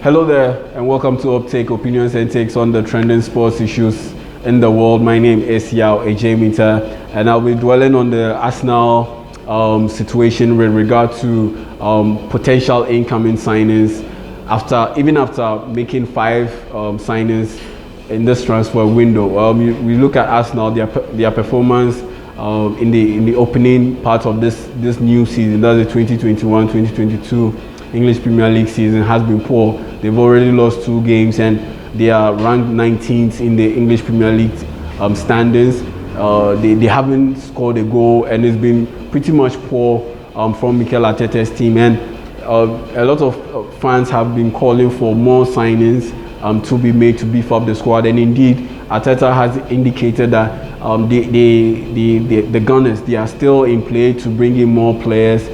Hello there, and welcome to OPTAKE, opinions and takes on the trending sports issues in the world. My name is Yao Ejemita, and I'll be dwelling on the Arsenal situation with regard to potential incoming signings even after making 5 signings in this transfer window. We look at Arsenal, their performance in the opening part of this new season, that's the 2021-2022 English Premier League season, has been poor. They've already lost 2 games and they are ranked 19th in the English Premier League standings. They haven't scored a goal, and it's been pretty much poor from Mikel Arteta's team. And a lot of fans have been calling for more signings to be made to beef up the squad. And indeed, Arteta has indicated that the Gunners, they are still in play to bring in more players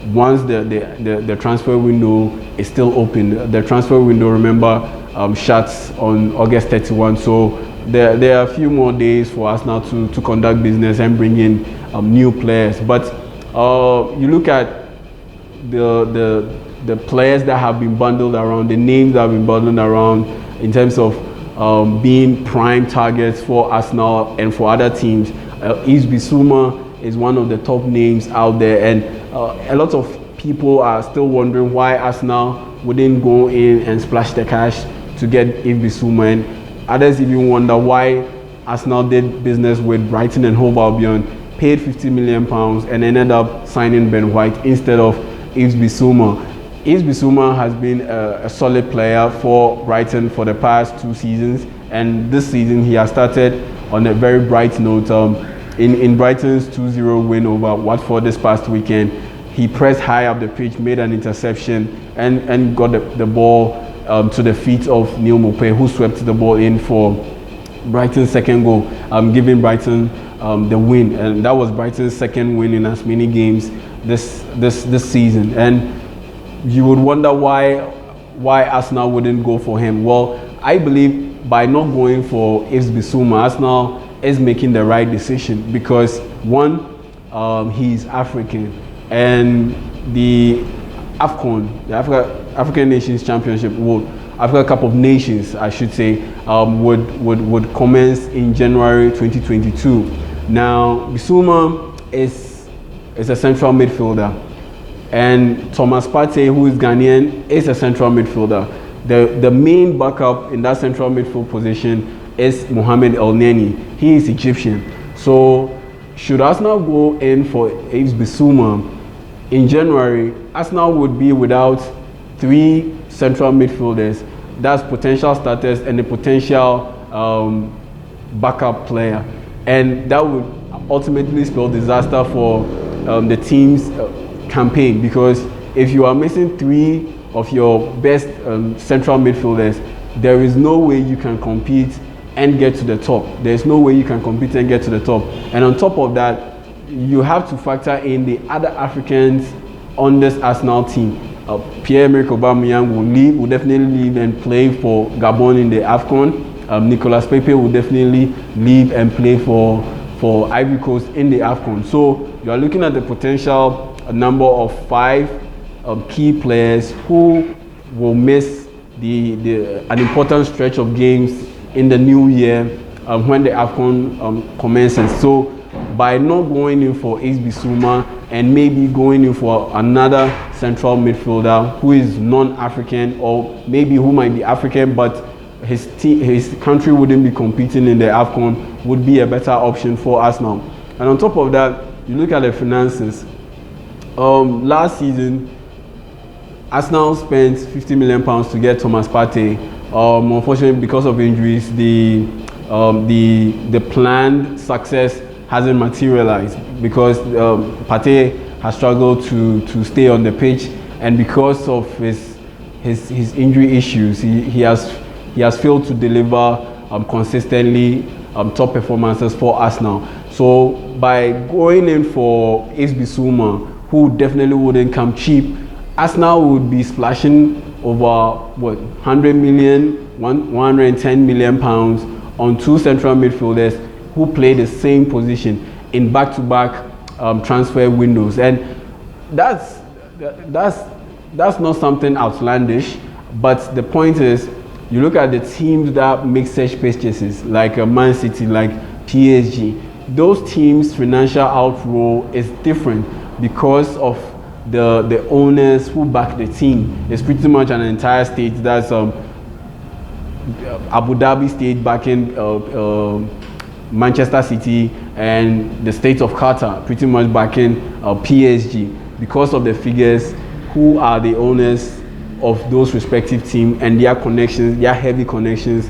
once the transfer window is still open. The transfer window, remember, shuts on August 31. So there are a few more days for us now to conduct business and bring in new players. But you look at the players that have been bundled around, the names that have been bundled around in terms of being prime targets for Arsenal and for other teams. Yves Bissouma is one of the top names out there, and a lot of people are still wondering why Arsenal wouldn't go in and splash the cash to get Yves Bissouma, and others even wonder why Arsenal did business with Brighton and Hove Albion, paid £50 million and ended up signing Ben White instead of Yves Bissouma. Yves Bissouma has been a solid player for Brighton for the past 2 seasons, and this season he has started on a very bright note. In Brighton's 2-0 win over Watford this past weekend, he pressed high up the pitch, made an interception, and got the ball to the feet of Neal Maupay, who swept the ball in for Brighton's second goal, giving Brighton the win. And that was Brighton's second win in as many games this season. And you would wonder why Arsenal wouldn't go for him. Well, I believe by not going for Yves Bissouma, Arsenal is making the right decision because, one, he's African, and the AFCON, the African Nations Championship, Africa Cup of Nations, I should say, would commence in January 2022. Now, Bissouma is a central midfielder, and Thomas Partey, who is Ghanaian, is a central midfielder. The main backup in that central midfield position is Mohamed El Neni. He is Egyptian. So should Arsenal go in for Yves Bissouma in January, Arsenal would be without 3 central midfielders. That's potential starters and a potential backup player. And that would ultimately spell disaster for the team's campaign, because if you are missing 3 of your best central midfielders, there is no way you can compete and get to the top. There's no way you can compete and get to the top. And on top of that, you have to factor in the other Africans on this Arsenal team. Pierre-Emerick Aubameyang will definitely leave and play for Gabon in the AFCON. Nicolas Pepe will definitely leave and play for Ivory Coast in the AFCON. So you are looking at the potential number of 5 key players who will miss an important stretch of games in the new year when the AFCON commences. So by not going in for Yves Bissouma and maybe going in for another central midfielder who is non-African, or maybe who might be African but his country wouldn't be competing in the AFCON, would be a better option for Arsenal. And on top of that, you look at the finances. Last season, Arsenal spent £50 million to get Thomas Partey. Unfortunately, because of injuries, the planned success hasn't materialized because Partey has struggled to stay on the pitch, and because of his injury issues, he has failed to deliver consistently top performances for Arsenal. So by going in for Yves Bissouma, who definitely wouldn't come cheap, Arsenal would be splashing over 100 million, 110 million pounds on 2 central midfielders who play the same position in back-to-back transfer windows. And that's not something outlandish. But the point is, you look at the teams that make such purchases, like Man City, like PSG. Those teams' financial outflow is different because of the owners who back the team. It's pretty much an entire state. That's Abu Dhabi state backing Manchester City, and the state of Qatar pretty much backing PSG because of the figures who are the owners of those respective teams and their connections, their heavy connections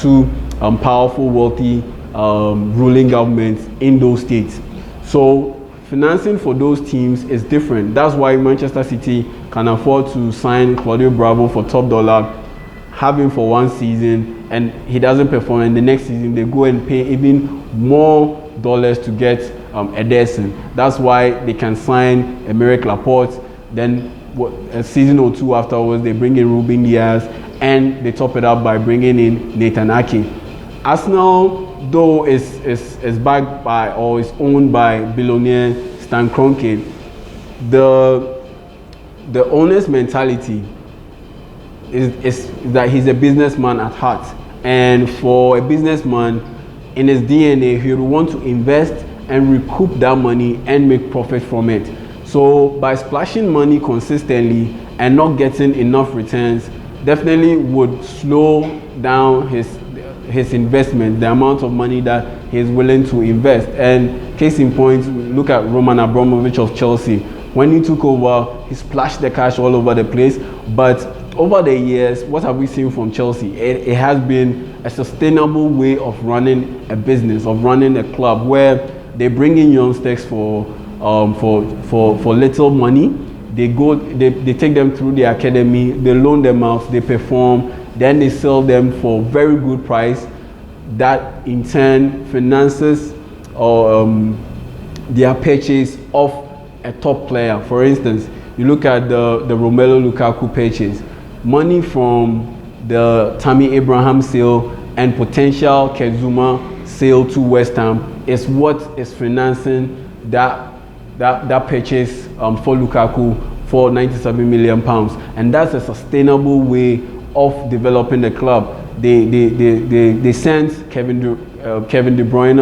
to powerful, wealthy ruling governments in those states. So financing for those teams is different. That's why Manchester City can afford to sign Claudio Bravo for top dollar, have him for one season, and he doesn't perform, and the next season they go and pay even more dollars to get Ederson. That's why they can sign Emerick Laporte. Then a season or two afterwards, they bring in Ruben Diaz, and they top it up by bringing in Nathan Ake. Arsenal, though, is backed by or is owned by billionaire Stan Kroenke. The owner's mentality is that he's a businessman at heart, and for a businessman, in his DNA, he would want to invest and recoup that money and make profit from it. So by splashing money consistently and not getting enough returns, definitely would slow down his investment, the amount of money that he's willing to invest. And case in point, look at Roman Abramovich of Chelsea. When he took over, he splashed the cash all over the place. But over the years, what have we seen from Chelsea? It has been a sustainable way of running a business, of running a club, where they bring in youngsters for little money. They take them through the academy, they loan them out, they perform, then they sell them for very good price. That in turn finances their purchase of a top player. For instance, you look at the Romelu Lukaku purchase. Money from the Tammy Abraham sale and potential Kezuma sale to West Ham is what is financing that purchase for Lukaku for £97 million. And that's a sustainable way of developing the club. They sent Kevin De Bruyne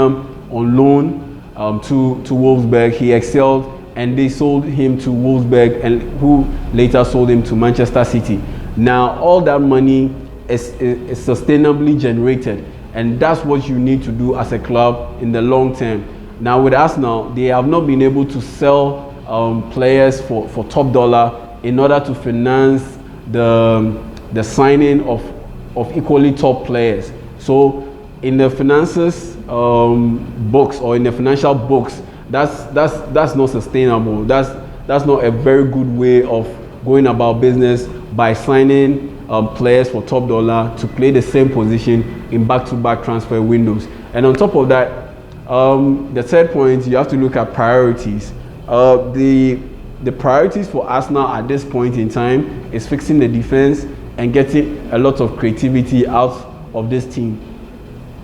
on loan to Wolfsburg. He excelled, and they sold him to Wolfsburg, and who later sold him to Manchester City. Now all that money is sustainably generated, and that's what you need to do as a club in the long term. Now with Arsenal, they have not been able to sell players for top dollar in order to finance the signing of equally top players. So in the finances books, or in the financial books, that's not sustainable. That's not a very good way of going about business, by signing players for top dollar to play the same position in back-to-back transfer windows. And on top of that, the third point, you have to look at priorities. The priorities for Arsenal at this point in time is fixing the defense and getting a lot of creativity out of this team.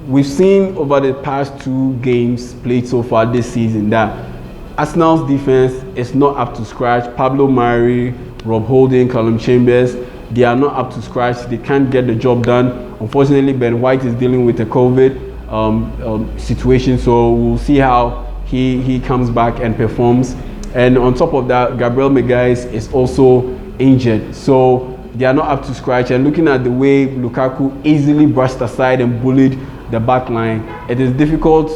We've seen over the past 2 games played so far this season that Arsenal's defense is not up to scratch. Pablo Mari, Rob Holding, Callum Chambers, they are not up to scratch. They can't get the job done. Unfortunately, Ben White is dealing with a COVID situation, so we'll see how he comes back and performs. And on top of that, Gabriel Magalhaes is also injured, so they are not up to scratch. And looking at the way Lukaku easily brushed aside and bullied the back line, it is difficult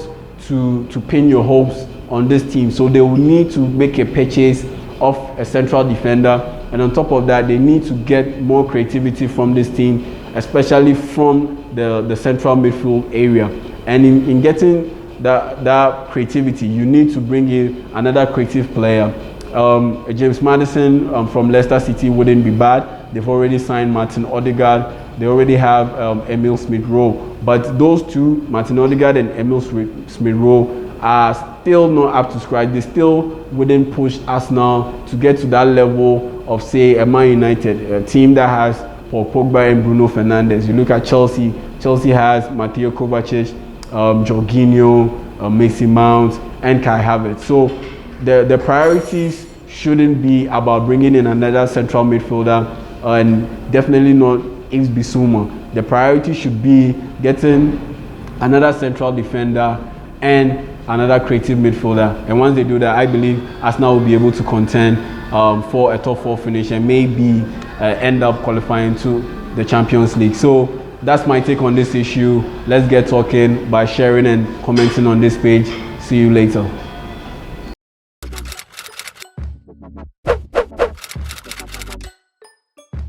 to pin your hopes on this team. So they will need to make a purchase of a central defender, and on top of that, they need to get more creativity from this team, especially from the central midfield area. And in getting that creativity, you need to bring in another creative player. James Maddison from Leicester City wouldn't be bad. They've already signed Martin Odegaard. They already have Emil Smith-Rowe. But those two, Martin Odegaard and Emil Smith-Rowe, are still not up to scratch. They still wouldn't push Arsenal to get to that level of, say, a Man United, a team that has Paul Pogba and Bruno Fernandes. You look at Chelsea. Chelsea has Mateo Kovacic, Jorginho, Mason Mount, and Kai Havertz. So the priorities shouldn't be about bringing in another central midfielder. and definitely not Yves Bissouma. The priority should be getting another central defender and another creative midfielder. And once they do that, I believe Arsenal will be able to contend for a top 4 finish and maybe end up qualifying to the Champions League. So that's my take on this issue. Let's get talking by sharing and commenting on this page. See you later.